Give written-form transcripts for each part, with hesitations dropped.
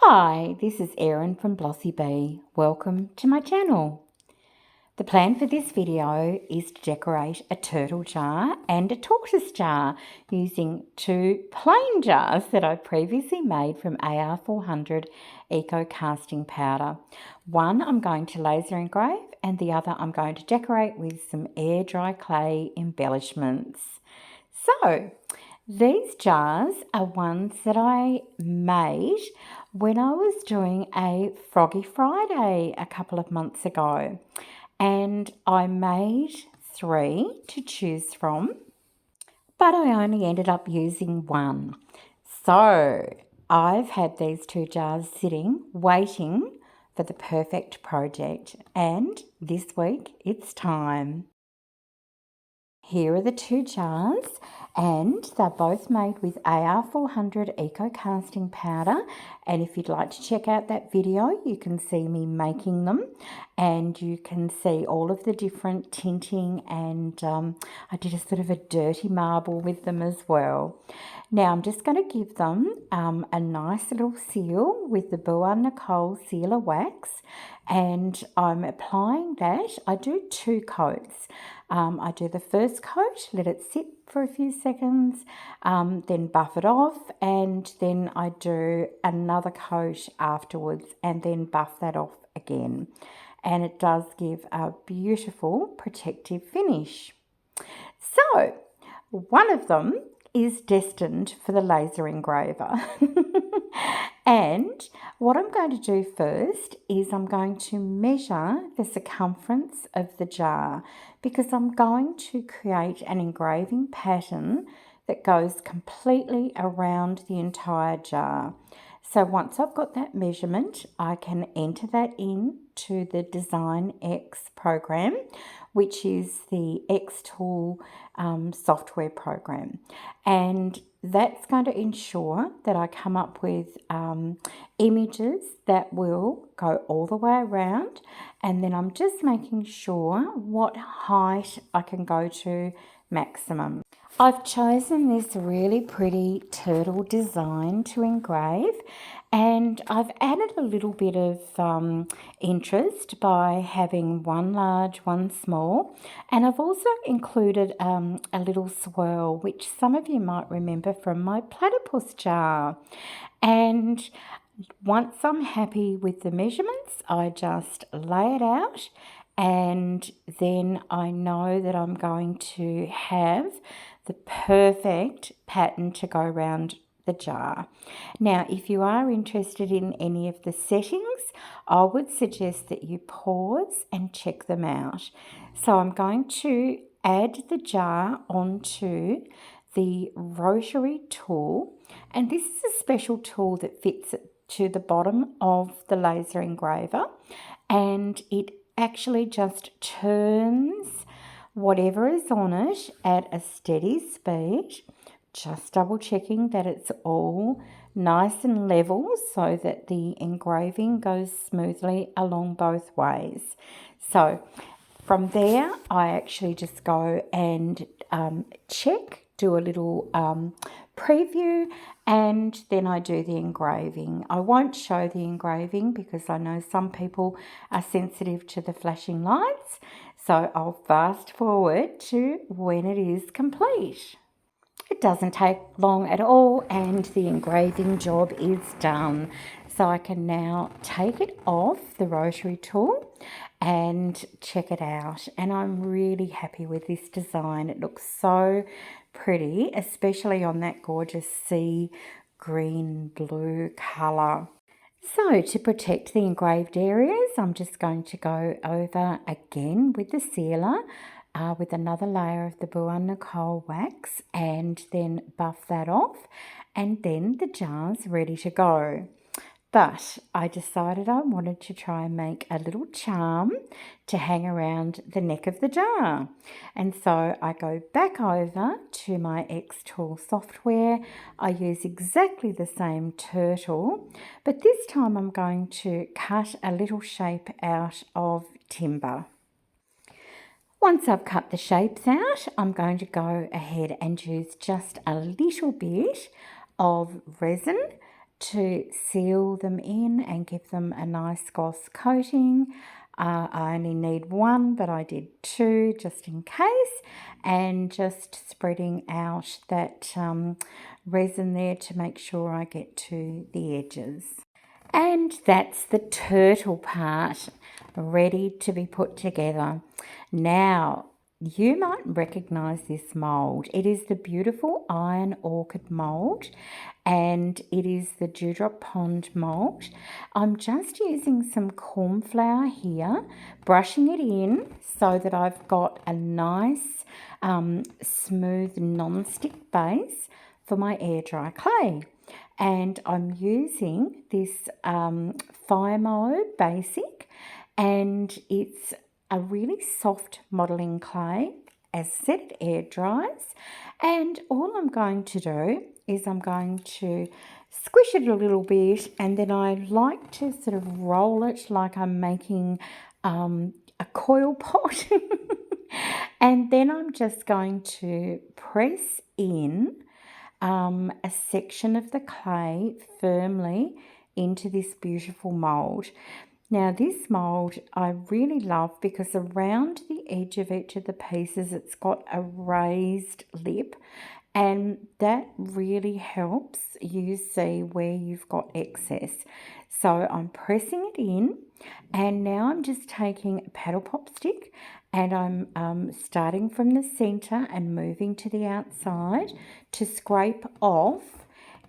Hi, this is Erin from Blossy Bee. Welcome to my channel. The plan for this video is to decorate a turtle jar and a tortoise jar using two plain jars that I previously made from AR400 Eco Casting Powder. One I'm going to laser engrave and the other I'm going to decorate with some air dry clay embellishments. So, these jars are ones that I made when I was doing a Froggy Friday a couple of months ago. And I made 3 to choose from, but I only ended up using 1. So I've had these 2 jars sitting, waiting for the perfect project. And this week it's time. Here are the 2 jars, and they're both made with AR400 Eco Casting Powder. And if you'd like to check out that video, you can see me making them, and you can see all of the different tinting, and I did a sort of a dirty marble with them as well. Now I'm just going to give them a nice little seal with the Boowan Nicole sealer wax, and I'm applying that. I do 2 coats. I do the first coat, let it sit for a few seconds, then buff it off, and then I do another coat afterwards and then buff that off again. And it does give a beautiful protective finish. So, one of them is destined for the laser engraver. And what I'm going to do first is I'm going to measure the circumference of the jar, because I'm going to create an engraving pattern that goes completely around the entire jar. So once I've got that measurement, I can enter that into the Design X program, which is the X-Tool software program. And that's going to ensure that I come up with images that will go all the way around, and then I'm just making sure what height I can go to maximum. I've chosen this really pretty turtle design to engrave, and I've added a little bit of interest by having one large, one small, and I've also included a little swirl, which some of you might remember from my platypus jar. And once I'm happy with the measurements, I just lay it out, and then I know that I'm going to have the perfect pattern to go around the jar. Now, if you are interested in any of the settings, I would suggest that you pause and check them out. So I'm going to add the jar onto the rotary tool, and this is a special tool that fits to the bottom of the laser engraver, and it actually just turns whatever is on it at a steady speed, just double checking that it's all nice and level so that the engraving goes smoothly along both ways. So from there, I actually just go and check, do a little preview, and then I do the engraving. I won't show the engraving because I know some people are sensitive to the flashing lights, so I'll fast forward to when it is complete. It doesn't take long at all, and the engraving job is done. So I can now take it off the rotary tool and check it out. And I'm really happy with this design. It looks so pretty, especially on that gorgeous sea green blue colour. So to protect the engraved areas, I'm just going to go over again with the sealer with another layer of the Boowan Nicole wax, and then buff that off, and then the jar's ready to go. But I decided I wanted to try and make a little charm to hang around the neck of the jar. And so I go back over to my X-Tool software. I use exactly the same turtle, but this time I'm going to cut a little shape out of timber. Once I've cut the shapes out, I'm going to go ahead and use just a little bit of resin to seal them in and give them a nice gloss coating. I only need one, but I did two just in case, and just spreading out that resin there to make sure I get to the edges. And that's the turtle part ready to be put together. Now, you might recognise this mould. It is the beautiful Iron Orchid mould, and it is the Dewdrop Pond mould. I'm just using some corn flour here, brushing it in so that I've got a nice smooth non-stick base for my air dry clay. And I'm using this FIMO Basic, and it's a really soft modelling clay. As I said, it air dries, and all I'm going to do is I'm going to squish it a little bit, and then I like to sort of roll it like I'm making a coil pot. And then I'm just going to press in a section of the clay firmly into this beautiful mould. Now this mould I really love because around the edge of each of the pieces it's got a raised lip, and that really helps you see where you've got excess. So I'm pressing it in, and now I'm just taking a paddle pop stick and I'm starting from the centre and moving to the outside to scrape off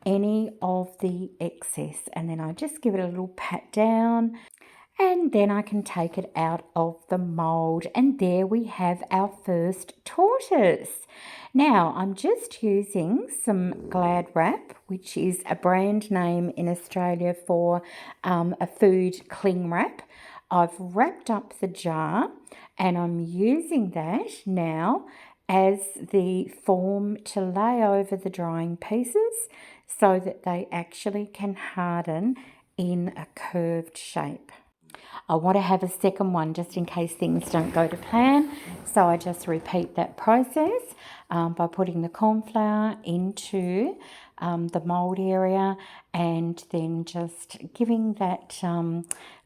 any of the excess, and then I just give it a little pat down, and then I can take it out of the mould, and there we have our first tortoise. Now I'm just using some Glad Wrap, which is a brand name in Australia for a food cling wrap. I've wrapped up the jar and I'm using that now as the form to lay over the drying pieces so that they actually can harden in a curved shape. I want to have a second one just in case things don't go to plan, so I just repeat that process by putting the corn flour into the mould area and then just giving that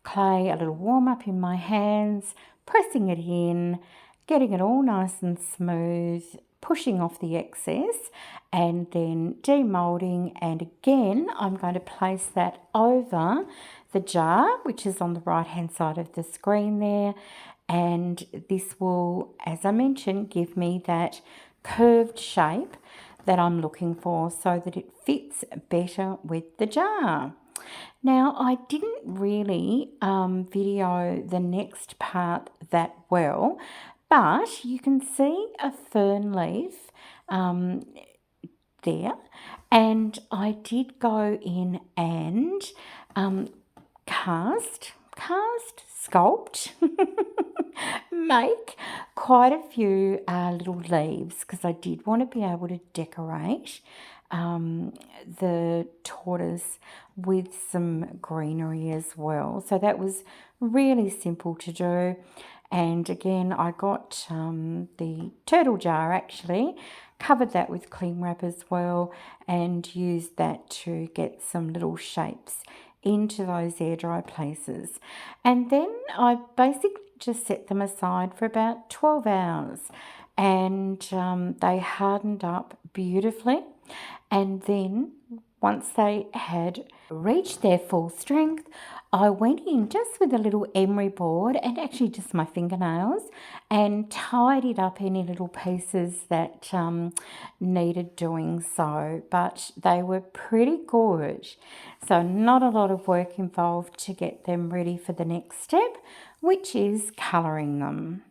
clay a little warm up in my hands, pressing it in, getting it all nice and smooth, pushing off the excess, and then demoulding. And again I'm going to place that over the jar, which is on the right hand side of the screen there, and this will, as I mentioned, give me that curved shape that I'm looking for so that it fits better with the jar. Now I didn't really video the next part that well, but you can see a fern leaf there, and I did go in and sculpt, make quite a few little leaves because I did want to be able to decorate the tortoise with some greenery as well. So that was really simple to do. And again, I got the turtle jar actually, covered that with cling wrap as well, and used that to get some little shapes into those air dry places. And then I basically just set them aside for about 12 hours, and they hardened up beautifully. And then once they had reached their full strength, I went in just with a little emery board and actually just my fingernails and tidied up any little pieces that needed doing so. But they were pretty good. So not a lot of work involved to get them ready for the next step, which is colouring them.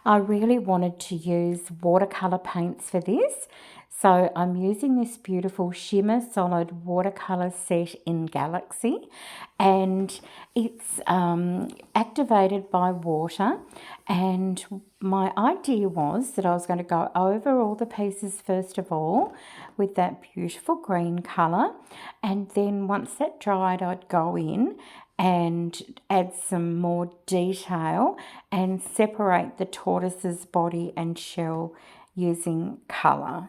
I really wanted to use watercolour paints for this. So I'm using this beautiful shimmer solid watercolour set in Galaxy, and it's activated by water. And my idea was that I was going to go over all the pieces first of all with that beautiful green colour, and then once that dried I'd go in and add some more detail and separate the tortoise's body and shell using colour.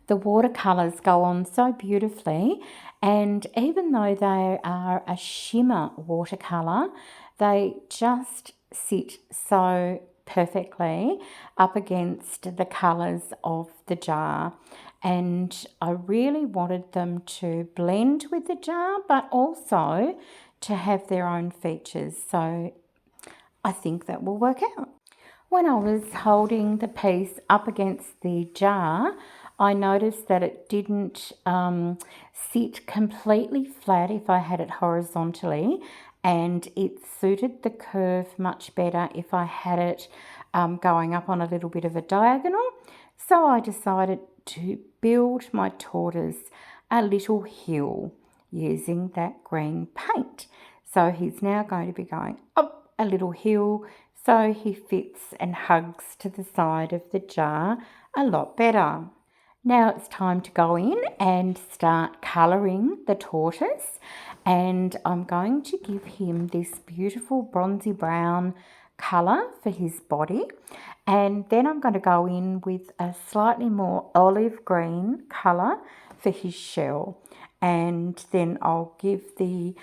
The watercolours go on so beautifully, And even though they are a shimmer watercolour, they just sit so perfectly up against the colours of the jar. And I really wanted them to blend with the jar, but also to have their own features. So I think that will work out. When I was holding the piece up against the jar, I noticed that it didn't sit completely flat if I had it horizontally, and it suited the curve much better if I had it going up on a little bit of a diagonal. So I decided to build my tortoise a little hill using that green paint. So he's now going to be going up a little hill, so he fits and hugs to the side of the jar a lot better. Now it's time to go in and start colouring the tortoise, and I'm going to give him this beautiful bronzy brown colour for his body, and then I'm going to go in with a slightly more olive green colour for his shell, and then I'll give the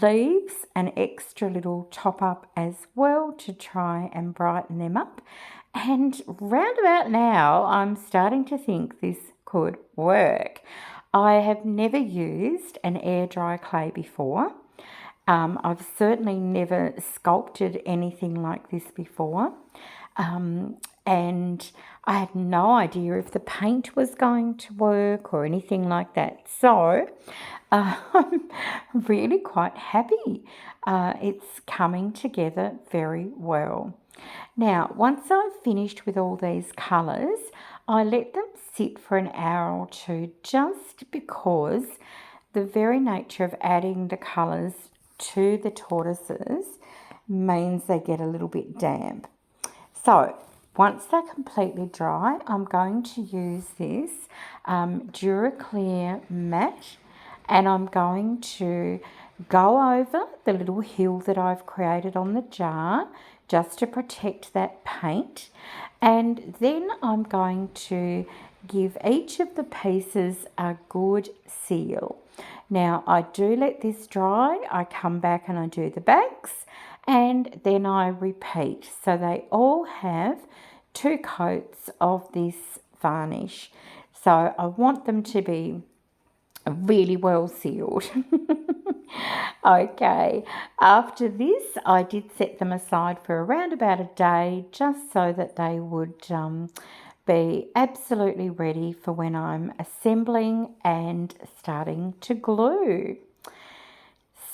leaves an extra little top up as well to try and brighten them up. And round about now, I'm starting to think this could work. I have never used an air dry clay before. I've certainly never sculpted anything like this before. And I had no idea if the paint was going to work or anything like that. So I'm really quite happy. It's coming together very well. Now, once I've finished with all these colours, I let them sit for an hour or two, just because the very nature of adding the colours to the tortoises means they get a little bit damp. So once they're completely dry, I'm going to use this DuraClear matte, and I'm going to go over the little hill that I've created on the jar just to protect that paint. And then I'm going to give each of the pieces a good seal. Now I do let this dry, I come back and I do the backs, and then I repeat. So they all have 2 coats of this varnish. So I want them to be really well sealed. Okay, after this I did set them aside for around about a day, just so that they would be absolutely ready for when I'm assembling and starting to glue.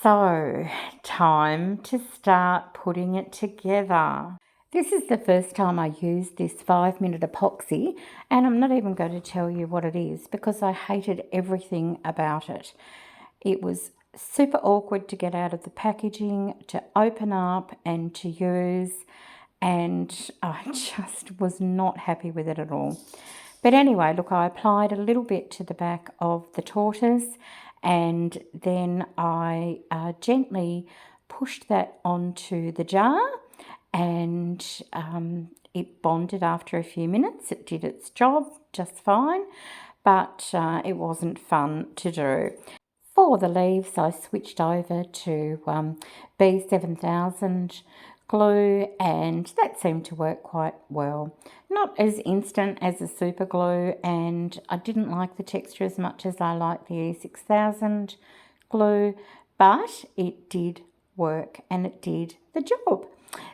So, time to start putting it together. This is the first time I used this 5-minute epoxy, and I'm not even going to tell you what it is because I hated everything about it. It was super awkward to get out of the packaging, to open up and to use, and I just was not happy with it at all. But anyway, look, I applied a little bit to the back of the tortoise, and then I gently pushed that onto the jar, and it bonded after a few minutes. It did its job just fine, but it wasn't fun to do. For the leaves, I switched over to B7000 glue, and that seemed to work quite well. Not as instant as the super glue, and I didn't like the texture as much as I like the E6000 glue, but it did work and it did the job.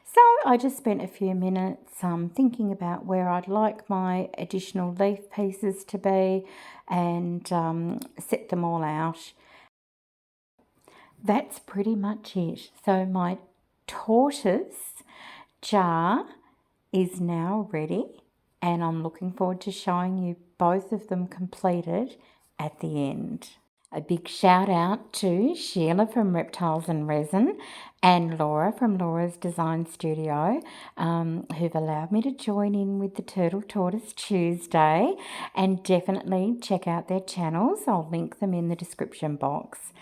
So I just spent a few minutes thinking about where I'd like my additional leaf pieces to be, and set them all out. That's pretty much it. So my tortoise jar is now ready, and I'm looking forward to showing you both of them completed at the end. A big shout out to Sheila from Reptiles and Resin and Laura from Laura's Design Studio, who've allowed me to join in with the Turtle Tortoise Tuesday, and definitely check out their channels. I'll link them in the description box.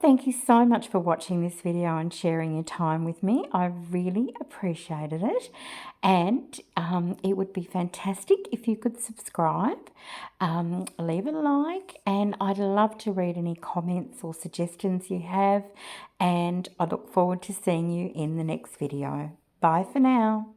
Thank you so much for watching this video and sharing your time with me. I really appreciated it. And it would be fantastic if you could subscribe, leave a like, and I'd love to read any comments or suggestions you have. And I look forward to seeing you in the next video. Bye for now.